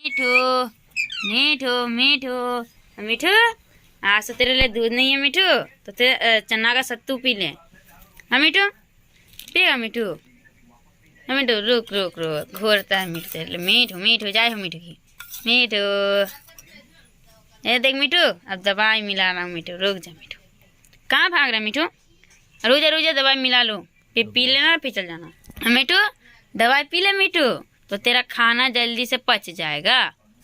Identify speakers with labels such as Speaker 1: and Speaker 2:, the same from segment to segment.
Speaker 1: मीठू मीठू मीठू मीठू, आज तो तेरे लिए दूध नहीं है मीठू, तो तेरे चना का सत्तू पी ले। हाँ मीठू, पिएगा मीठू? हाँ मीठू, रुक रुक रुक, घोरता है मीठू तेरे लिए। मीठू मीठू, जाए हो मीठू की। मीठू, ये देख मीठू, अब दवाई मिला रहा हूँ मीठू, रुक जा मीठू। कहाँ भाग रहा है मीठू? रुक जा रुक जा, दवाई मिला लो, फिर पी लेना, फिर चल जाना। हाँ मीठू, दवाई पी ले मीठू, तो तेरा खाना जल्दी से पच जाएगा।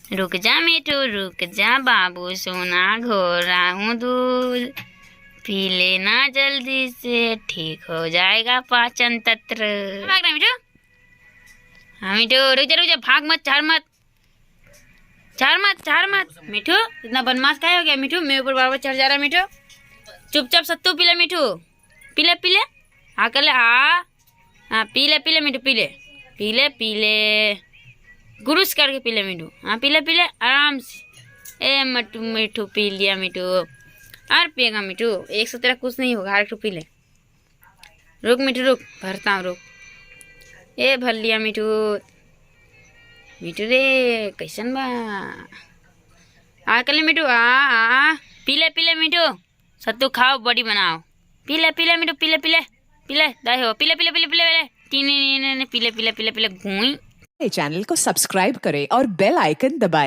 Speaker 1: रुक जा मीठू, रुक जा बाबू सोना, घोर रहा हूँ दूध, पी लेना जल्दी से, ठीक हो जाएगा पाचन तंत्र। भाग रहा मीठू? हाँ मीठू, रुक जा, भाग मत, चार मत, चार मत मीठू, इतना बदमाश काहे हो गया मीठू? मेरे ऊपर बार चढ़ जा रहा है मीठू। चुपचाप सत्तू पी ले मीठू, पी ले, हाँ कर ले, हाँ पी ले मीठू, पी ले, गुरुस करके पी ले मीठू, हाँ पी ले आराम से। ए मटू मीठू, पी लिया मीठू, और पिएगा मीठू, एक सौ तेरा कुछ नहीं होगा, हर पी ले। रुक मीठू रुक, भरता हूँ रुक। ए भर लिया मीठू, मीठू रे कैसन बा, आ कर ले मीठू, पी ले मीठू, सत्तू खाओ, बॉडी बनाओ, पी ले मीठू, पी ले दाई हो, पी ले तीन पी ले घूई।
Speaker 2: चैनल को सब्सक्राइब करें और बेल आइकन दबाएं।